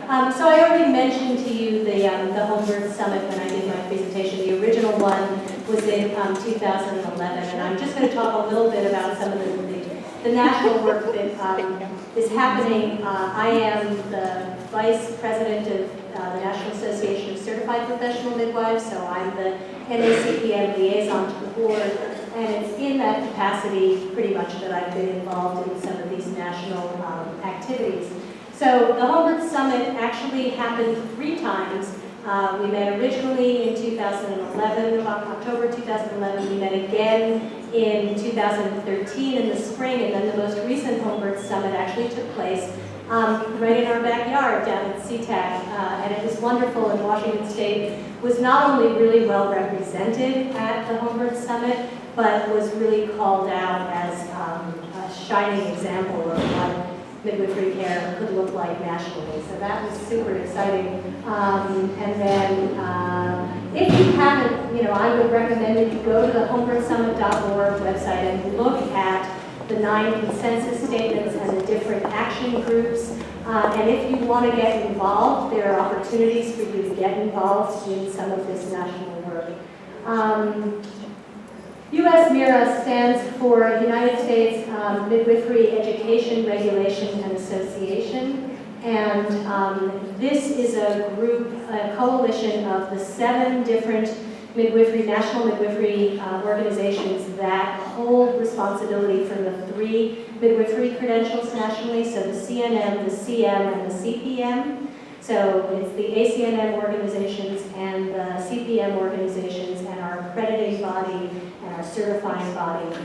So I already mentioned to you the Home Birth Summit when I did my presentation. The original one was in 2011, and I'm just going to talk a little bit about some of the national work that is happening. I am the Vice President of the National Association of Certified Professional Midwives, so I'm the NACPM liaison to the board, and it's in that capacity pretty much that I've been involved in some of these national activities. So the Home Birth Summit actually happened 3 times. We met originally in 2011, October 2011. We met again in 2013 in the spring, and then the most recent Home Birth Summit actually took place right in our backyard down at SeaTac, and it was wonderful. And Washington State was not only really well represented at the Home Birth Summit, but was really called out as a shining example of what midwifery care could look like nationally. So that was super exciting. And then if you haven't, I would recommend that you go to the homebirthsummit.org website and look at the 9 consensus statements and the different action groups. And if you want to get involved, there are opportunities for you to get involved in some of this national work. USMIRA stands for United States Midwifery Education, Regulation, and Association. And this is a group, a coalition of the 7 different national midwifery organizations that hold responsibility for the 3 midwifery credentials nationally, so the CNM, the CM, and the CPM. So it's the ACNM organizations and the CPM organizations and our accrediting body and our certifying body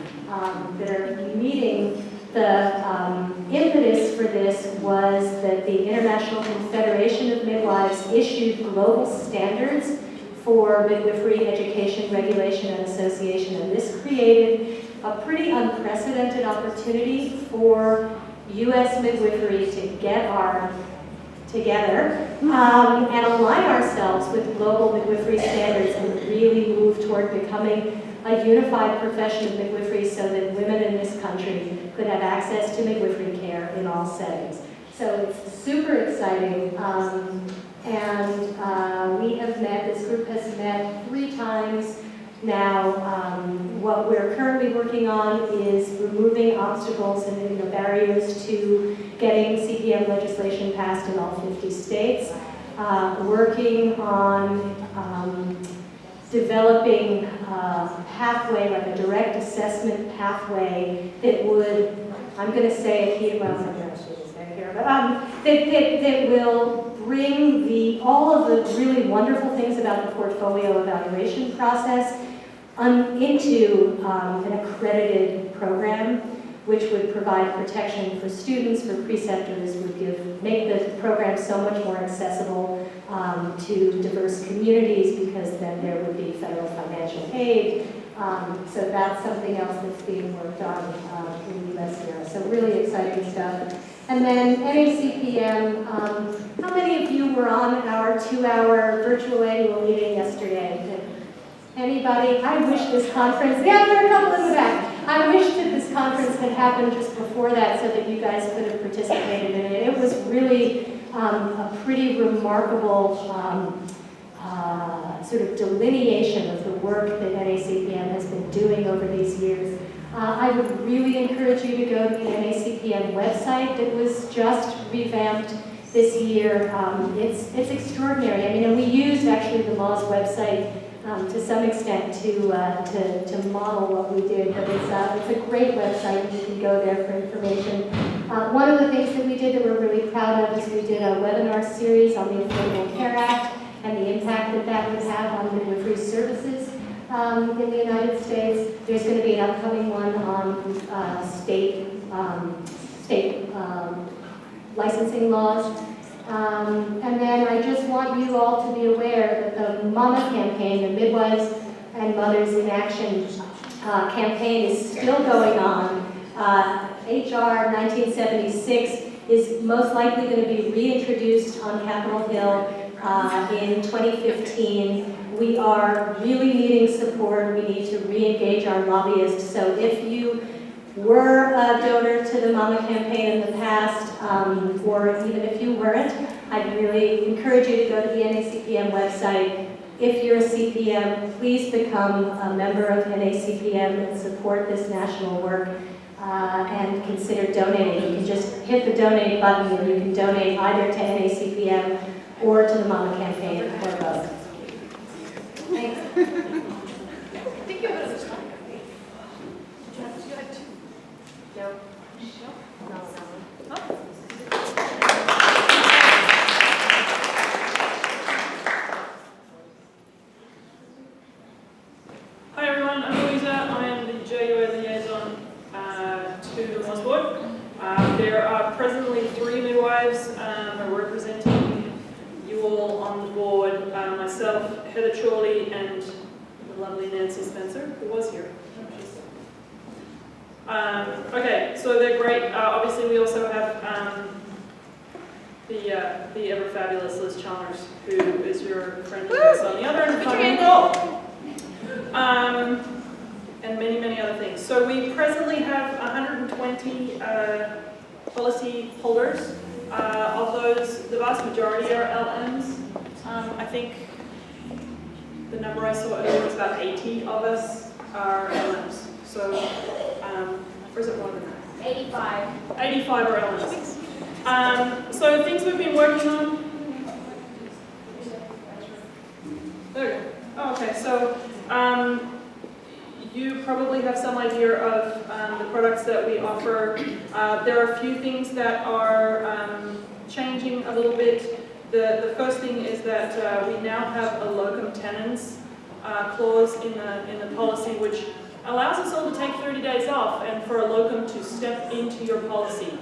that are meeting. The impetus for this was that the International Confederation of Midwives issued global standards for midwifery education, regulation, and association, and this created a pretty unprecedented opportunity for U.S. midwifery to get our together and align ourselves with global midwifery standards and really move toward becoming a unified profession of midwifery so that women in this country could have access to midwifery care in all settings. So it's super exciting, and we have met, this group has met 3 times now. What we're currently working on is removing obstacles and barriers to getting CPM legislation passed in all 50 states, working on developing a pathway, like a direct assessment pathway that would, I'm going to say it here, well, I'm not going to say this here, but that will bring all of the really wonderful things about the portfolio evaluation process into an accredited program, which would provide protection for students, for preceptors, would make the program so much more accessible to diverse communities, because then there would be federal financial aid. So that's something else that's being worked on in the US here. So really exciting stuff. And then NACPM, how many of you were on our 2-hour virtual annual meeting yesterday? Anybody? I wish this conference, yeah, there are a couple in the back. I wish that this conference had happened just before that so that you guys could have participated in it. It was really a pretty remarkable sort of delineation of the work that NACPM has been doing over these years. I would really encourage you to go to the NACPM website that was just revamped this year. It's extraordinary. I mean, and we used actually the MAWS website to some extent to model what we did, but it's a great website. You can go there for information. One of the things that we did that we're really proud of is we did a webinar series on the Affordable Care Act and the impact that that would have on midwifery services in the United States. There's going to be an upcoming one on state licensing laws. And then I just want you all to be aware that the MAMA campaign, the Midwives and Mothers in Action campaign, is still going on. HR 1976 is most likely going to be reintroduced on Capitol Hill in 2015. We are really needing support. We need to re-engage our lobbyists. So if you were a donor to the MAMA campaign in the past, or even if you weren't, I'd really encourage you to go to the NACPM website. If you're a CPM, please become a member of NACPM and support this national work and consider donating. You can just hit the donate button and you can donate either to NACPM or to the Mama Campaign or both. Thanks. I think you have another slide. You had two. No. Oh. Hi everyone, I'm Louisa. I am the JUA liaison to the MAWS board. There are presently 3 midwives who are representing you all on the board. Myself, Heather Chorley, and the lovely Nancy Spencer, who was here. Okay, so they're great. Obviously, we also have the ever fabulous Liz Chalmers, who is your friend on the other end of the phone. And many, many other things. So we presently have 120 policy holders. Of those, the vast majority are LMs. I think the number I saw earlier was about 80 of us are LMs. So, or is it more than that? 85. 85 are LMs. So things we've been working on. There we go. Oh, okay, so you probably have some idea of the products that we offer. There are a few things that are changing a little bit. The first thing is that we now have a locum tenens clause in the policy, which allows us all to take 30 days off and for a locum to step into your policy.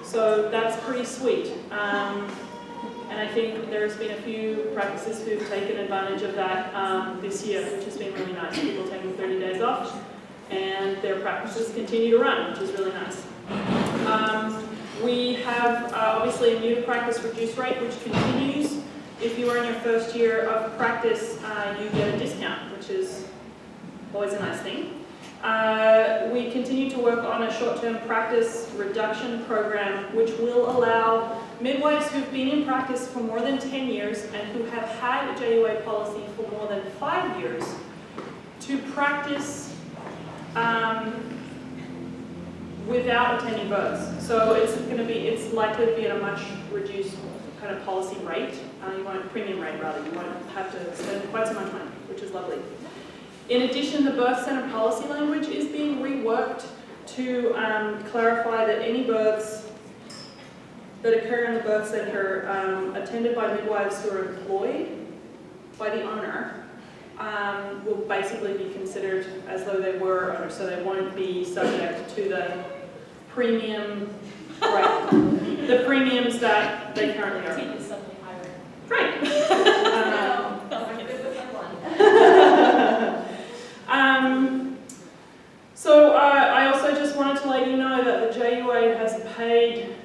So that's pretty sweet. And I think there's been a few practices who've taken advantage of that this year, which has been really nice. People taking 30 days off, and their practices continue to run, which is really nice. We have obviously a new to practice reduced rate, which continues. If you are in your first year of practice, you get a discount, which is always a nice thing. We continue to work on a short-term practice reduction program, which will allow midwives who've been in practice for more than 10 years and who have had a JUA policy for more than 5 years to practice without attending births. So it's likely to be at a much reduced kind of policy rate. You won't, premium rate rather, you won't have to spend quite so much money, which is lovely. In addition, the birth center policy language is being reworked to clarify that any births that occur in the birth center attended by midwives who are employed by the owner will basically be considered as though they were owners, so they won't be subject to the premium, right, the premiums that they currently are. Great. So I also just wanted to let you know that the JUA has paid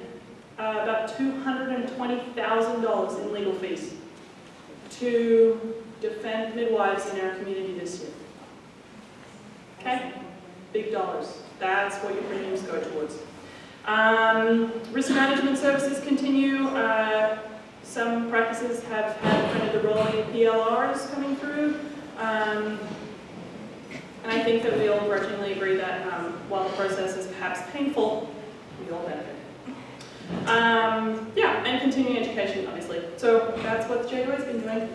about $220,000 in legal fees to defend midwives in our community this year. Okay? Big dollars. That's what your premiums go towards. Risk management services continue. Some practices have had kind of the rolling PLRs coming through. And I think that we all grudgingly agree that while the process is perhaps painful, we all benefit. Yeah, and continuing education, obviously. So that's what the JUA has been doing.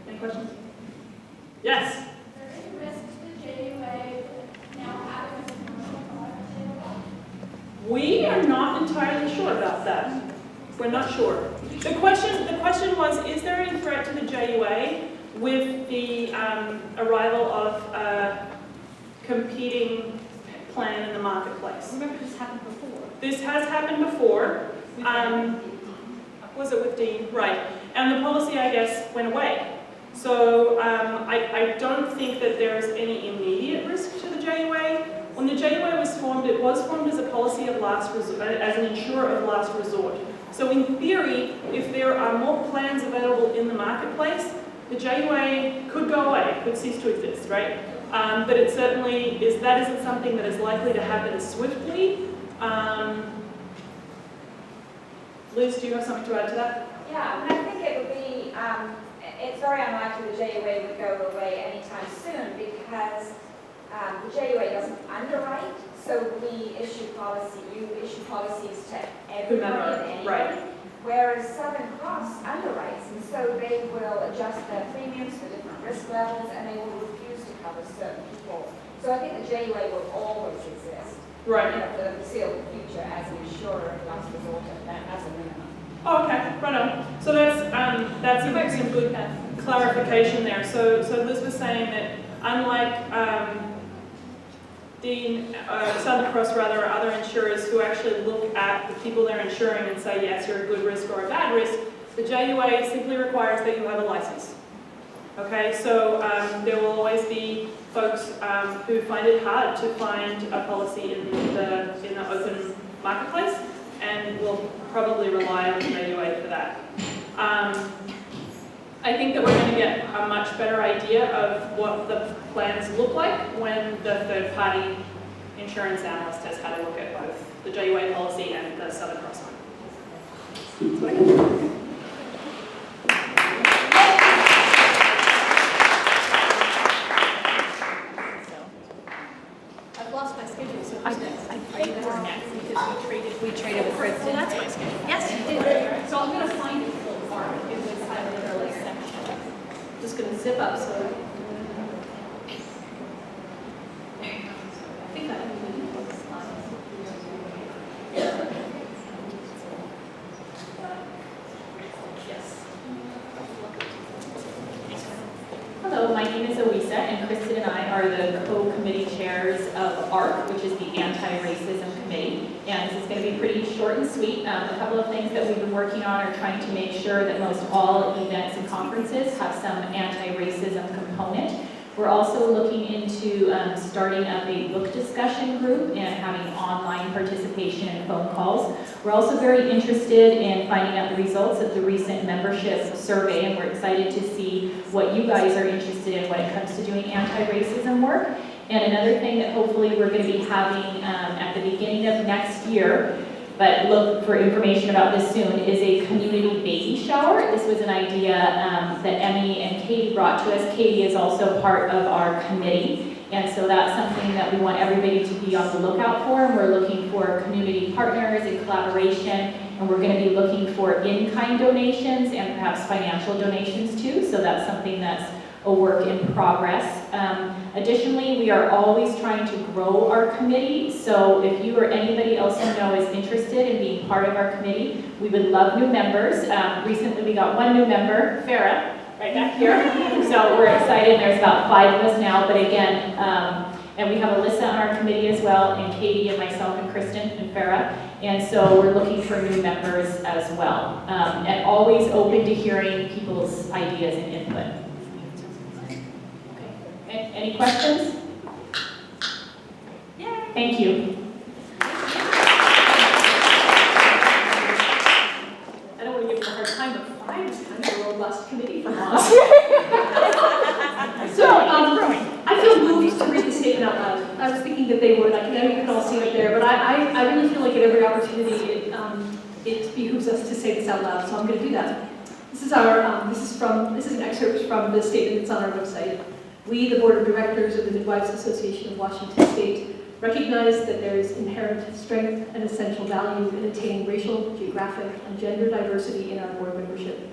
Any questions? Yes? Is there any risk to the JUA now having a commercial product available? We are not entirely sure about that. We're not sure. The question was, is there any threat to the JUA with the arrival of a competing plan in the marketplace? Remember, this happened before. This has happened before. Was it with Dean? Right. And the policy, I guess, went away. So I don't think that there is any immediate risk to the JUA. When the JUA was formed, it was formed as a policy of last resort, as an insurer of last resort. So in theory, if there are more plans available in the marketplace, the JUA could go away, could cease to exist, right? But it certainly is, that isn't something that is likely to happen swiftly. Liz, do you have something to add to that? Yeah, and I think it would be, it's very unlikely the JUA would go away anytime soon because the JUA doesn't underwrite, so we issue policy, you issue policies to everybody and anybody. Right. Whereas Southern Cross underwrites, and so they will adjust their premiums for different risk levels, and they will refuse to cover certain people. So I think the JUA will always exist. Right. For the foreseeable future as an insurer of last resort, as a minimum. Oh, okay, right on. So that's some good clarification there. So Liz was saying that unlike Southern Cross rather, or other insurers who actually look at the people they're insuring and say, yes, you're a good risk or a bad risk, the JUA simply requires that you have a license. Okay, so there will always be folks who find it hard to find a policy in the open marketplace, and will probably rely on the JUA for that. I think that we're going to get a much better idea of what the plans look like when the third-party insurance analyst has had a look at both the JUA policy and the Southern Cross one. So I can I've lost my schedule, so who's next? I think we're next because we traded with Kristen. Well, that's my schedule. Yes, you did. So I'm going to find it for the farm. It was kind of an early section. Just going to zip up so. There you go. I think that included both slides. Yes. Hello, my name is Elisa, and Kristen and I are the co-committee chairs of ARC, which is the Anti-Racism Committee. And this is going to be pretty short and sweet. A couple of things that we've been working on are trying to make sure that most all events and conferences have some anti-racism component. We're also looking into starting up a book discussion group and having online participation and phone calls. We're also very interested in finding out the results of the recent membership survey, and we're excited to see what you guys are interested in when it comes to doing anti-racism work. And another thing that hopefully we're going to be having at the beginning of next year, but look for information about this soon, is a community baby shower. This was an idea that Emmy and Katie brought to us. Katie is also part of our committee, and so that's something that we want everybody to be on the lookout for. And we're looking for community partners and collaboration, and we're going to be looking for in-kind donations and perhaps financial donations too, so that's something that's a work in progress. Additionally, we are always trying to grow our committee, so if you or anybody else you know is interested in being part of our committee, we would love new members. Recently we got one new member, Farah, right back here, so we're excited. There's about 5 of us now, but again, and we have Alyssa on our committee as well, and Katie and myself and Kristen and Farah, and so we're looking for new members as well, and always open to hearing people's ideas and input. Any questions? Yay. Thank you. I don't want to give you a hard time, but 5 is kind of a robust committee for MAWS. So, I feel moved to read the statement out loud. I was thinking that they would. I know you can all see it there, but I really feel like at every opportunity it behooves us to say this out loud, so I'm going to do that. This is an excerpt from the statement that's on our website. We, the Board of Directors of the Midwives Association of Washington State, recognize that there is inherent strength and essential value in attaining racial, geographic, and gender diversity in our board membership.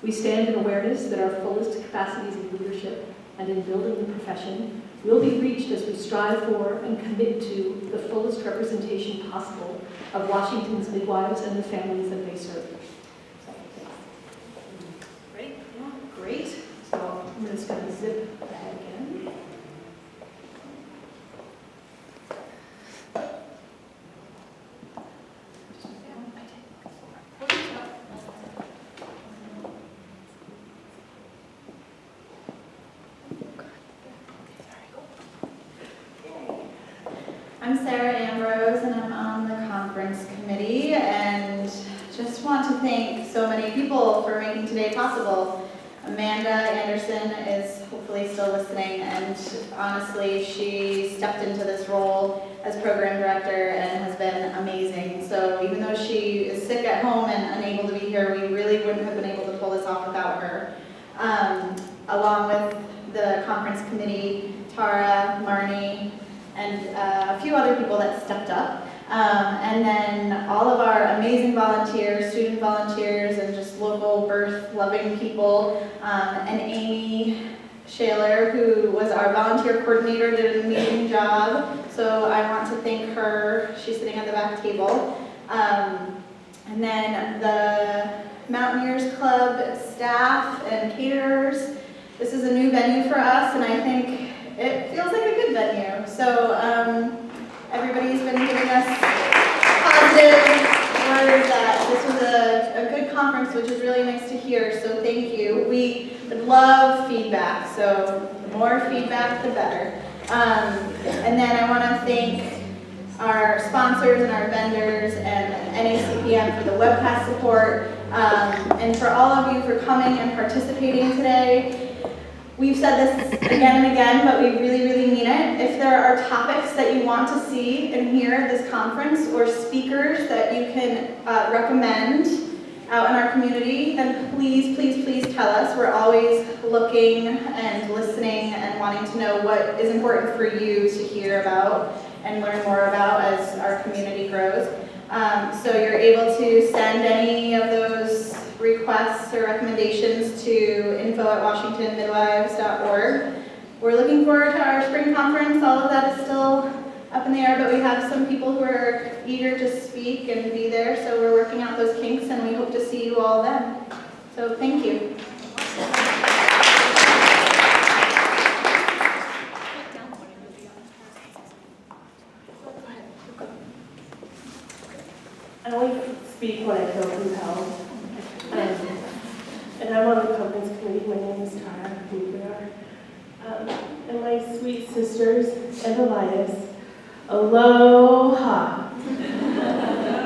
We stand in awareness that our fullest capacities in leadership and in building the profession will be reached as we strive for and commit to the fullest representation possible of Washington's midwives and the families that they serve. Great, yeah, great. So I'm just going to zip ahead again. I'm Sarah Ambrose, and I'm on the conference committee, and just want to thank so many people for making today possible. Amanda Anderson is hopefully still listening, and honestly, she stepped into this role as program director and has been amazing. So even though she is sick at home and unable to be here, we really wouldn't have been able to pull this off without her. Along with the conference committee, Tara, Marnie, and a few other people that stepped up. And then all of our amazing volunteers, student volunteers, and just local birth-loving people, and Amy Shaler, who was our volunteer coordinator, did an amazing job. So I want to thank her. She's sitting at the back table. And then the Mountaineers Club staff and caterers. This is a new venue for us, and I think it feels like a good venue. So everybody's been giving us positive words that this was a good conference, which is really nice to hear. So thank you. We would love feedback, so the more feedback, the better. And then I want to thank our sponsors and our vendors and NACPM for the webcast support, and for all of you for coming and participating today. We've said this again and again, but we really, really mean it. If there are topics that you want to see and hear at this conference, or speakers that you can recommend out in our community, then please, please, please tell us. We're always looking and listening and wanting to know what is important for you to hear about and learn more about as our community grows. So you're able to send any of those requests or recommendations to info@washingtonmidwives.org. We're looking forward to our spring conference. All of that is still up in the air, but we have some people who are eager to speak and be there, so we're working out those kinks, and we hope to see you all then. So thank you. I only speak when I feel compelled. And I'm on the conference committee. My name is Tara, who we are. And my sweet sisters and Elias, aloha.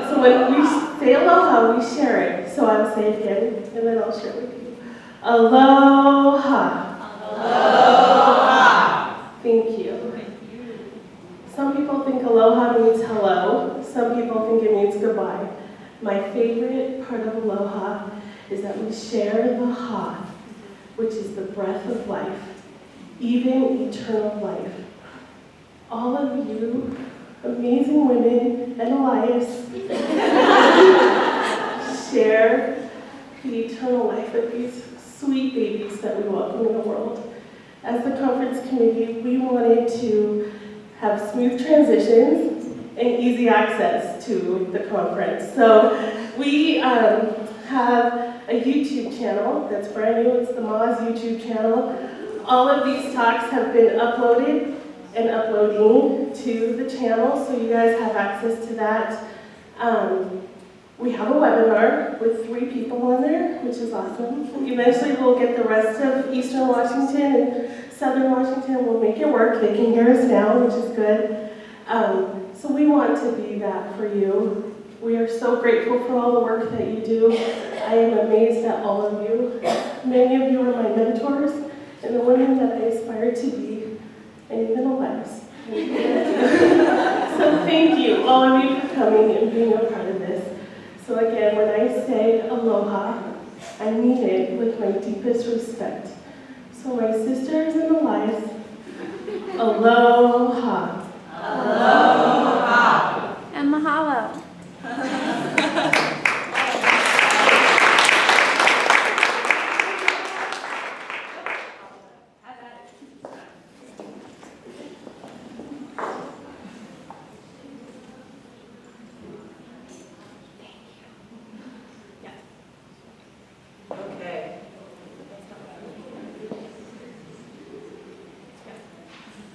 So when we say aloha, we share it. So I'll say it again, and then I'll share it with you. Aloha. Aloha. Thank you. Some people think aloha means hello. Some people think it means goodbye. My favorite part of aloha is that we share the ha, which is the breath of life, even eternal life. All of you amazing women and Elias share the eternal life of these sweet babies that we welcome in the world. As the conference committee, we wanted to have smooth transitions and easy access to the conference. So we have a YouTube channel that's brand new. It's the MAWS YouTube channel. All of these talks have been uploaded and uploading to the channel, so you guys have access to that. We have a webinar with 3 people on there, which is awesome. Eventually we'll get the rest of Eastern Washington and Southern Washington. We'll make it work. They can hear us now, which is good. So we want to be that for you. We are so grateful for all the work that you do. I am amazed at all of you. Many of you are my mentors and the women that I aspire to be, and even Elias. So thank you, all of you, for coming and being a part of this. So again, when I say aloha, I mean it with my deepest respect. So my sisters and Elias, aloha. Aloha. And mahalo.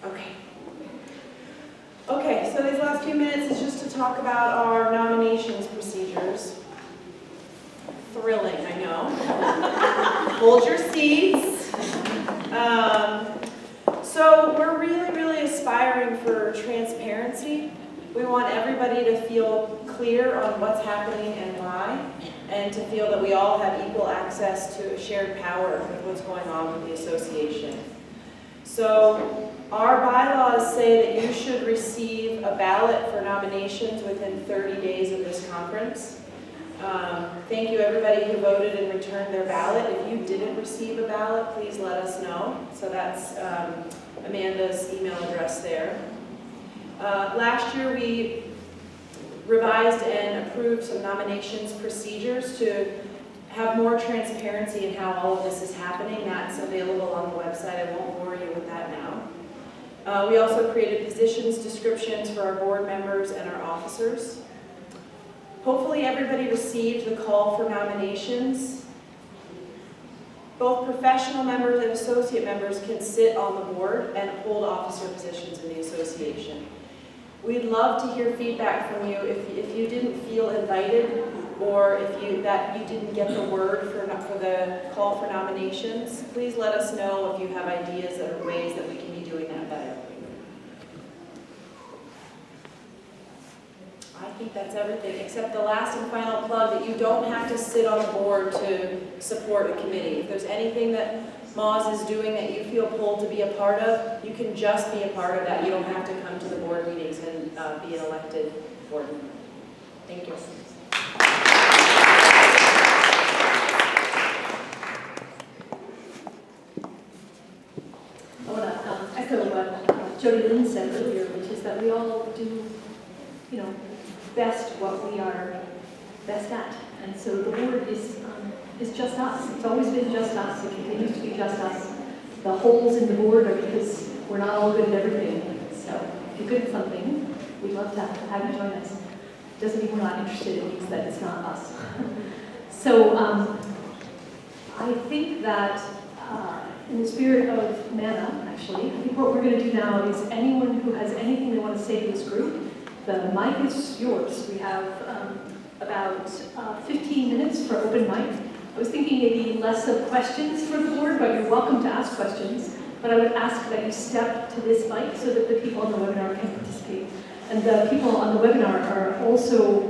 Okay. Okay, so these last few minutes is just to talk about our nominations procedures. Thrilling, I know. Hold your seats. So we're really, really aspiring for transparency. We want everybody to feel clear on what's happening and why, and to feel that we all have equal access to shared power with what's going on with the association. So our bylaws say that you should receive a ballot for nominations within 30 days of this conference. Thank you everybody who voted and returned their ballot. If you didn't receive a ballot, please let us know. So that's Amanda's email address there. Last year we revised and approved some nominations procedures to have more transparency in how all of this is happening. That's available on the website. I won't bore you with that now. We also created positions descriptions for our board members and our officers. Hopefully everybody received the call for nominations. Both professional members and associate members can sit on the board and hold officer positions in the association. We'd love to hear feedback from you if you didn't feel invited or if you didn't get the word for the call for nominations. Please let us know if you have ideas or ways that we can be doing that better. I think that's everything, except the last and final plug that you don't have to sit on the board to support a committee. If there's anything that MAWS is doing that you feel pulled to be a part of, you can just be a part of that. You don't have to come to the board meetings and be an elected board member. Thank you. I want to echo what Jody Lynn said earlier, which is that we all do, best what we are best at. And so the board is just us. It's always been just us. It continues to be just us. The holes in the board are because we're not all good at everything. So if you're good at something, we'd love to have you join us. Doesn't mean we're not interested, it means that it's not us. So I think that in the spirit of MANA, actually, I think what we're going to do now is anyone who has anything they want to say to this group, the mic is yours. We have about 15 minutes for open mic. I was thinking maybe less of questions for the board, but you're welcome to ask questions. But I would ask that you step to this mic so that the people on the webinar can participate. And the people on the webinar are also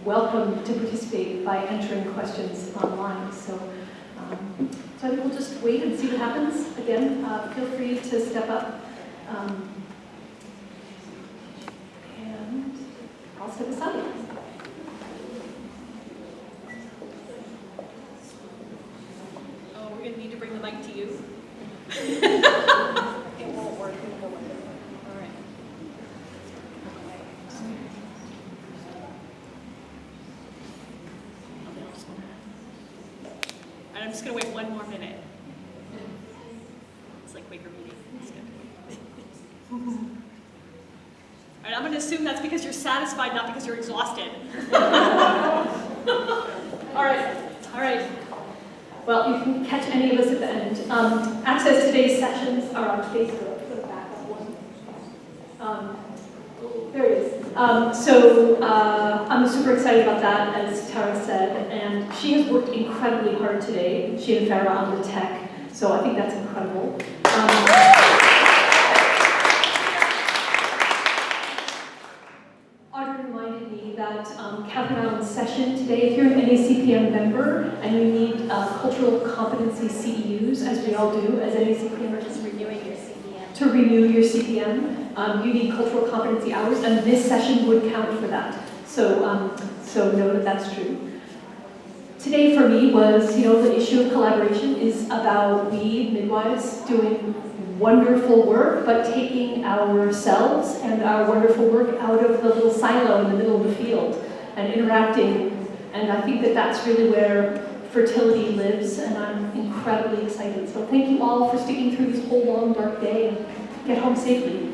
welcome to participate by entering questions online. So I think we'll just wait and see what happens. Again, feel free to step up. And I'll step aside. Oh, we're going to need to bring the mic to you. It won't work. All right. And I'm just going to wait one more minute. It's like Quaker meeting. It's good. All right, I'm going to assume that's because you're satisfied, not because you're exhausted. All right. Well, you can catch any of us at the end. Access to today's sessions are on Facebook. Go back up one. There it is. I'm super excited about that, as Tara said, and she has worked incredibly hard today. She and Farah on the tech, so I think that's incredible. Audrey reminded me that Catherine Allen's session today, if you're an NACPM member and you need cultural competency CEUs, as we all do as NACPMers, to renew your CPM, you need cultural competency hours, and this session would count for that. So know that that's true. Today for me was, the issue of collaboration is about we midwives doing wonderful work, but taking ourselves and our wonderful work out of the little silo in the middle of the field and interacting. And I think that that's really where fertility lives, and I'm incredibly excited. So thank you all for sticking through this whole long, dark day, and get home safely.